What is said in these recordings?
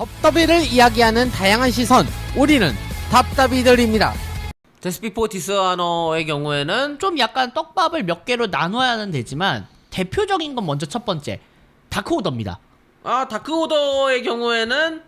덥더비를 이야기하는 다양한 시선, 우리는 답답이들입니다. 데스피포 디스아너의 경우에는 좀 약간 떡밥을 몇 개로 나눠야 하는 되지만 대표적인 건 먼저 첫 번째 다크오더입니다. 다크오더의 경우에는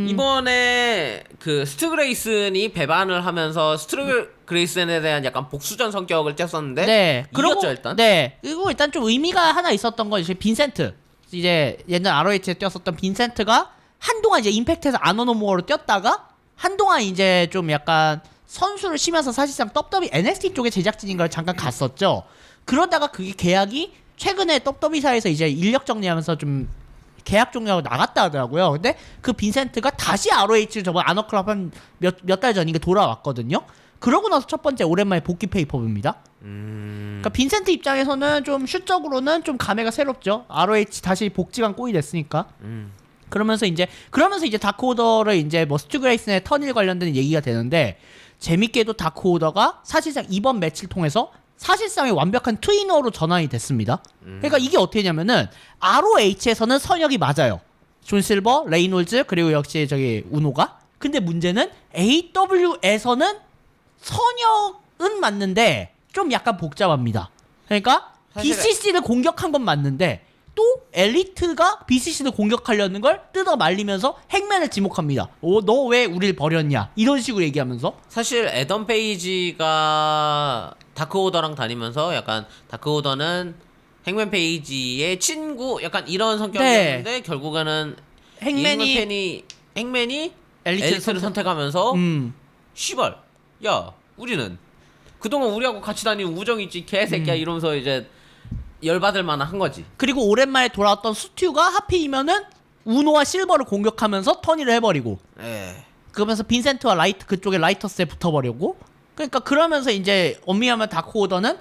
이번에 그 스트그레이슨이 배반을 하면서 스트그레이슨에 대한 약간 복수전 성격을 쬐었는데 네, 이겼죠 일단. 네, 그리고 일단 좀 의미가 하나 있었던 건 이제 빈센트, 이제 옛날 ROH에 뛰었었던 빈센트가 한동안 이제 임팩트에서 아노노모어로 뛰었다가 한동안 이제 좀 약간 선수를 쉬면서 사실상 떡더비 NXT 쪽에 제작진인 걸 잠깐 갔었죠. 그러다가 그게 계약이 최근에 떡더비사에서 이제 인력 정리하면서 좀 계약 종료하고 나갔다 하더라고요. 근데 그 빈센트가 다시 ROH 저번 아너클럽 한 몇 달 전인가 돌아왔거든요. 그러고 나서 첫 번째 오랜만에 복귀 페이퍼입니다. 그러니까 빈센트 입장에서는 좀 슛적으로는 좀 감회가 새롭죠. ROH 다시 복지관 꼬이 됐으니까. 그러면서 이제 다크오더를 이제 뭐 스튜그레이슨의 턴일 관련된 얘기가 되는데, 재밌게도 다크오더가 사실상 이번 매치를 통해서 사실상의 완벽한 트위너로 전환이 됐습니다. 그러니까 이게 어떻게 되냐면은 ROH에서는 선역이 맞아요. 존 실버, 레이놀즈, 그리고 역시 저기 우노가. 근데 문제는 AW에서는 선역은 맞는데 좀 약간 복잡합니다. 그러니까 BCC를 공격한 건 맞는데 또 엘리트가 BCC를 공격하려는 걸 뜯어 말리면서 핵맨을 지목합니다. 너 왜 우릴 버렸냐, 이런 식으로 얘기하면서. 사실 애덤 페이지가 다크오더랑 다니면서 약간 다크오더는 행맨 페이지의 친구 약간 이런 성격이었는데 결국에는 행맨이 엘리트를 선택하면서 씨발 야 우리는 그동안 우리하고 같이 다니는 우정이 있지 개새끼야 이러면서 이제 열받을 만한 한 거지. 그리고 오랜만에 돌아왔던 스튜가 하필이면은 우노와 실버를 공격하면서 턴이를 해버리고, 그러면서 빈센트와 라이트 그쪽에 라이터스에 붙어버리고. 그러니까 그러면서 이제 엄밀하면 다크오더는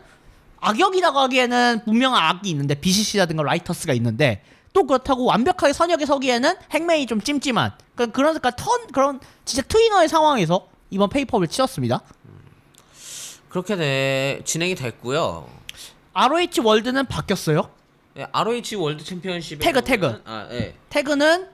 악역이라고 하기에는 분명한 악이 있는데, BCC라든가 라이터스가 있는데, 또 그렇다고 완벽하게 선역에 서기에는 핵맨이 좀 찜찜한, 그러니까 그런 진짜 트위너의 상황에서 이번 페이퍼를 치렀습니다. 그렇게 진행이 됐고요. ROH 월드는 바뀌었어요. ROH 월드 챔피언십 태그. 태그는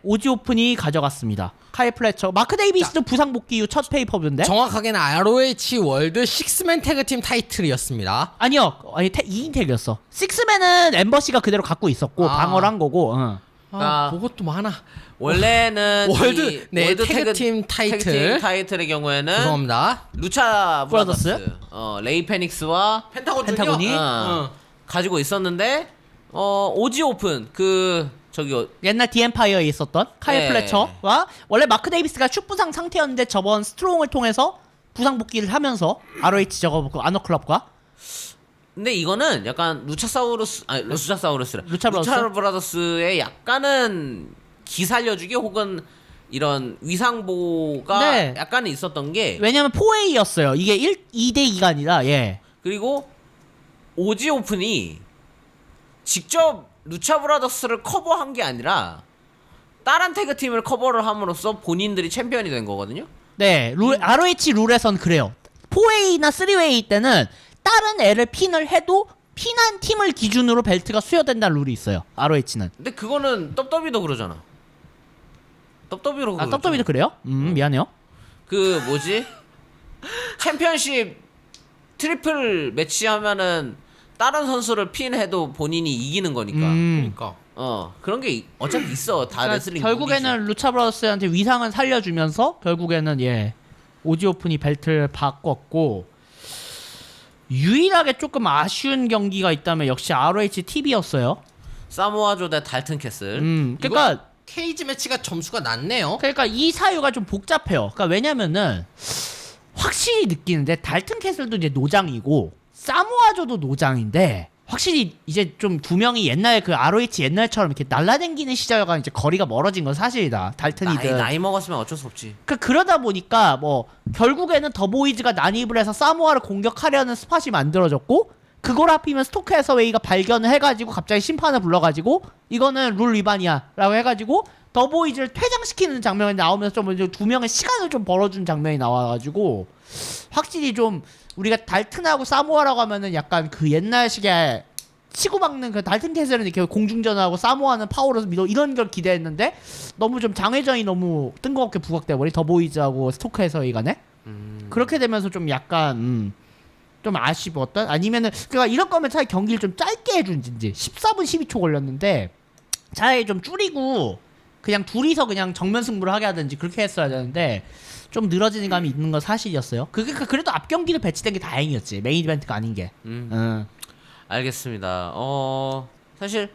오지 오픈이 가져갔습니다. 카일 플래처, 마크 데이비스도 부상 복귀 이후 첫 페이퍼인데. 정확하게는 ROH 월드 6맨 태그팀 타이틀이었습니다. 아니요, 2인 태그였어. 6맨은 엠버시가 그대로 갖고 있었고 방어를 한 거고. 그것도 많아. 원래는 월드 태그팀 타이틀의 경우에는 죄송합니다. 루차 브라더스, 레이 페닉스와 펜타곤이 가지고 있었는데 오지 오픈 옛날 디엠파이어에 있었던 카일 플래처와 원래 마크 데이비스가 슛 부상 상태였는데 저번 스트롱을 통해서 부상 복귀를 하면서 ROH 아너클럽과. 근데 이거는 약간 루차 브라더스의 약간은 기 살려주기 혹은 이런 위상보가 약간은 있었던 게, 왜냐면 4A였어요. 이게 2대2가 아니라. 그리고 오지 오픈이 직접 루차 브라더스를 커버한 게 아니라 다른 태그팀을 커버를 함으로써 본인들이 챔피언이 된 거거든요. 네, ROH 룰에선 그래요. 4A나 3Way 때는 다른 애를 핀을 해도 핀한 팀을 기준으로 벨트가 수여된다는 룰이 있어요, ROH는. 근데 그거는 떡더비도 그러잖아. 떡더비로 그러죠. 떡더비도 그래요? 미안해요. 그 뭐지? 챔피언십 트리플 매치 하면은 다른 선수를 핀해도 본인이 이기는 거니까. 그러니까 그런 게 어차피 있어. 다 레슬링. 결국에는 룰이지. 루차 브라더스한테 위상을 살려주면서 결국에는 오지 오픈이 벨트를 바꿨고, 유일하게 조금 아쉬운 경기가 있다면 역시 ROH TV였어요. 사모아조 대 달튼 캐슬. 그러니까 케이지 매치가 점수가 낮네요. 그러니까 이 사유가 좀 복잡해요. 그러니까 왜냐면은 확실히 느끼는데 달튼 캐슬도 이제 노장이고 사모아조도 노장인데, 확실히 이제 좀 두 명이 옛날 그 ROH 옛날처럼 이렇게 날라다니는 시절과 이제 거리가 멀어진 건 사실이다. 달튼이든 나이 먹었으면 어쩔 수 없지. 그러다 보니까 뭐 결국에는 더보이즈가 난입을 해서 사모아를 공격하려는 스팟이 만들어졌고, 그걸 하필이면 스토크 해서웨이가 발견을 해가지고 갑자기 심판을 불러가지고 이거는 룰 위반이야 라고 해가지고 더보이즈를 퇴장시키는 장면이 나오면서 좀 두 명의 시간을 좀 벌어준 장면이 나와가지고, 확실히 좀 우리가 달튼하고 사모아라고 하면은 약간 그 옛날식의 치고박는 그 달튼 캐슬은 이렇게 공중전하고 사모하는 파워로서 이런 걸 기대했는데 너무 좀 장회전이 너무 뜬금없게 부각돼 버리 더보이즈하고 스토크 해서이 간에 그렇게 되면서 좀 약간 좀 아쉬웠던 아니면은 그러니까 이럴 거면 차라리 경기를 좀 짧게 해준지 14분 12초 걸렸는데 차라리 좀 줄이고 그냥 둘이서 그냥 정면 승부를 하게 하든지 그렇게 했어야 되는데 좀 늘어지는 감이 있는 건 사실이었어요. 그래도 앞 경기를 배치된 게 다행이었지. 메인 이벤트가 아닌 게. 알겠습니다. 사실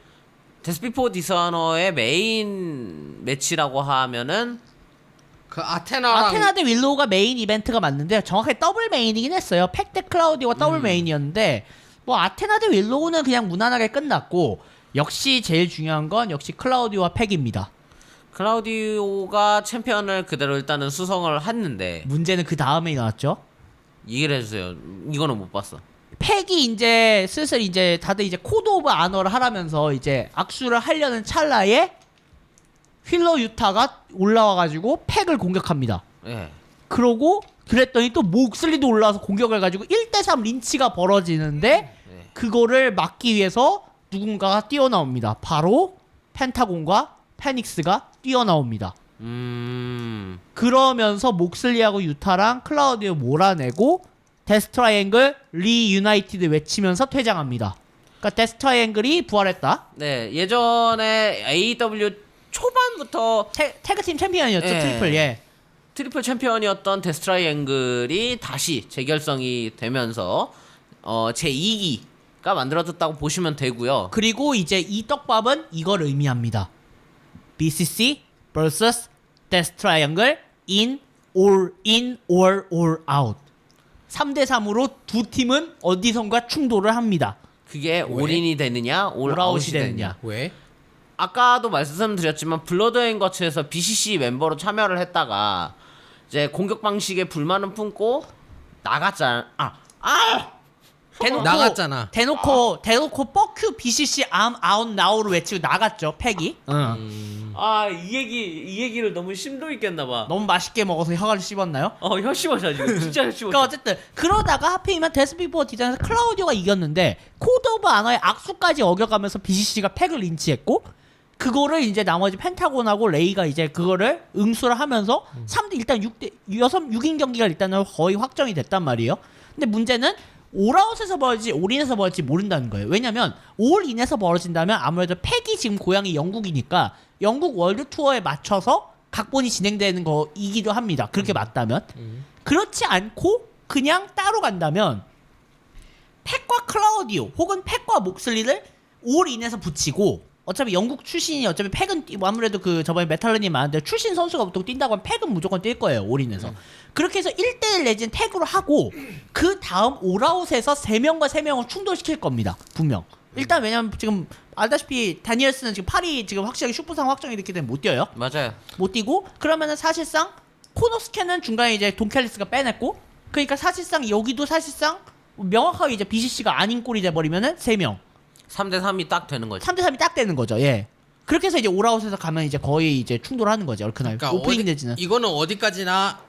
데스피포 디스아너의 메인 매치라고 하면은 그 아테나랑 아테나 대 윌로우가 메인 이벤트가 맞는데 정확하게 더블 메인이긴 했어요. 팩 대 클라우디오가 더블 메인이었는데 뭐 아테나 대 윌로우는 그냥 무난하게 끝났고 역시 제일 중요한 건 역시 클라우디오와 팩입니다. 클라우디오가 챔피언을 그대로 일단은 수성을 했는데 문제는 그 다음에 나왔죠. 얘기를 해주세요. 이거는 못 봤어. 팩이 이제 슬슬 이제 다들 이제 코드 오브 아너를 하라면서 이제 악수를 하려는 찰나에 휠러 유타가 올라와가지고 팩을 공격합니다. 예. 그러고 그랬더니 또 목슬리도 올라와서 공격을 가지고 1대3 린치가 벌어지는데 그거를 막기 위해서 누군가가 뛰어나옵니다. 바로 펜타곤과 페닉스가 뛰어나옵니다. 그러면서 목슬리하고 유타랑 클라우디오 몰아내고 데스트라이앵글 리유나이티드 외치면서 퇴장합니다. 그러니까 데스트라이앵글이 부활했다. 네, 예전에 AEW 초반부터 태그팀 챔피언이었죠. 예. 트리플. 트리플 챔피언이었던 데스트라이앵글이 다시 재결성이 되면서 제2기가 만들어졌다고 보시면 되고요. 그리고 이제 이 떡밥은 이걸 의미합니다. BCC vs 데스트라이앵글 in or out. 3대3으로 두 팀은 어디선가 충돌을 합니다. 그게 올인이 되느냐 올아웃이 되느냐. 왜? 아까도 말씀드렸지만 블러드 앤 거츠에서 BCC 멤버로 참여를 했다가 이제 공격 방식에 불만을 품고 나갔잖아. 나갔잖아. 대놓고 뻑큐 BCC I'm out now로 외치고 나갔죠. 팩이. 이 얘기를 너무 심도 있게 했나 봐. 너무 맛있게 먹어서 혀가 씹었나요? 혀 씹어져 지금. 진짜 혀 씹어져. 그러니까 어쨌든 그러다가 하필이면 데스피포 디자인에서 클라우디오가 이겼는데 코드 오브 아너의 악수까지 어겨가면서 BCC가 팩을 린치했고 그거를 이제 나머지 펜타곤하고 레이가 이제 그거를 응수를 하면서 3대 일단 6인 경기가 일단은 거의 확정이 됐단 말이에요. 근데 문제는 올아웃에서 벌어질지 올인에서 벌어질지 모른다는 거예요. 왜냐면 올인에서 벌어진다면 아무래도 팩이 지금 고향이 영국이니까 영국 월드 투어에 맞춰서 각본이 진행되는 거이기도 합니다. 그렇게 맞다면. 그렇지 않고 그냥 따로 간다면 팩과 클라우디오 혹은 팩과 목슬리를 올인에서 붙이고 어차피 영국 출신이 어차피 팩은 뭐 아무래도 그 저번에 메탈런이 많은데 출신 선수가 보통 뛴다고 하면 팩은 무조건 뛸 거예요. 올인에서. 그렇게 해서 1대1 내지는 태그로 하고 그 다음 올아웃에서 3명과 3명을 충돌시킬 겁니다. 분명. 일단 왜냐면 지금 알다시피 다니엘스는 지금 팔이 지금 확실하게 슈퍼상 확정이 됐기 때문에 못 뛰어요. 맞아요. 못 뛰고 그러면은 사실상 코노스케는 중간에 이제 돈캘리스가 빼냈고 그러니까 사실상 여기도 사실상 명확하게 이제 BCC가 아닌 꼴이 돼버리면은 3명 3대3이 딱 되는 거지. 3대3이 딱 되는 거죠. 예. 그렇게 해서 이제 올아웃에서 가면 이제 거의 이제 충돌하는 거죠. 얼큰하게. 그러니까 오프닝 내지는. 이거는 어디까지나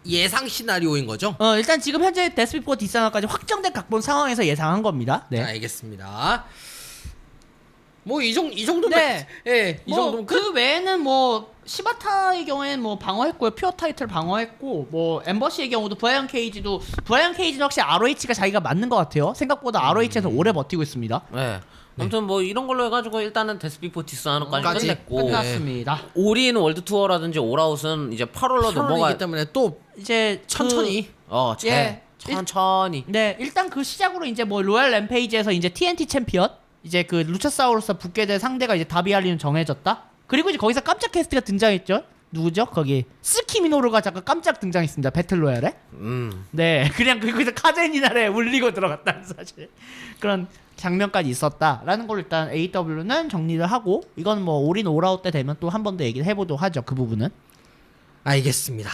예상 시나리오인 거죠? 일단 지금 현재 데스피포 디사나까지 확정된 각본 상황에서 예상한 겁니다. 네. 자, 알겠습니다. 뭐 이 정도면 네. 예, 이 정도면 그 외에는 뭐 시바타의 경우에는 뭐 방어했고요. 퓨어 타이틀 방어했고 뭐 엠버시의 경우도 브라이언 케이지는 확실히 ROH가 자기가 맞는 것 같아요. 생각보다 ROH에서 오래 버티고 있습니다. 네. 아무튼 뭐 이런 걸로 해가지고 일단은 데스피포 디스아너까지 끝냈고 끝났습니다. 올인 월드 투어라든지 올아웃은 이제 8월로 넘어가. 8월이기 때문에 또 이제 천천히 천천히. 네, 일단 그 시작으로 이제 뭐 로얄 램페이지에서 이제 TNT 챔피언 이제 그 루차사우루스 붙게 될 상대가 이제 다비알리는 정해졌다. 그리고 이제 거기서 깜짝 캐스트가 등장했죠. 누구죠? 거기 스키미노루가 잠깐 깜짝 등장했습니다. 배틀로얄에. 네, 그냥 거기서 카제니나에 울리고 들어갔다는 사실 그런 장면까지 있었다라는 걸 일단 AW는 정리를 하고 이건 뭐 올인 올아웃 때 되면 또 한 번 더 얘기를 해보도록 하죠. 그 부분은. 알겠습니다.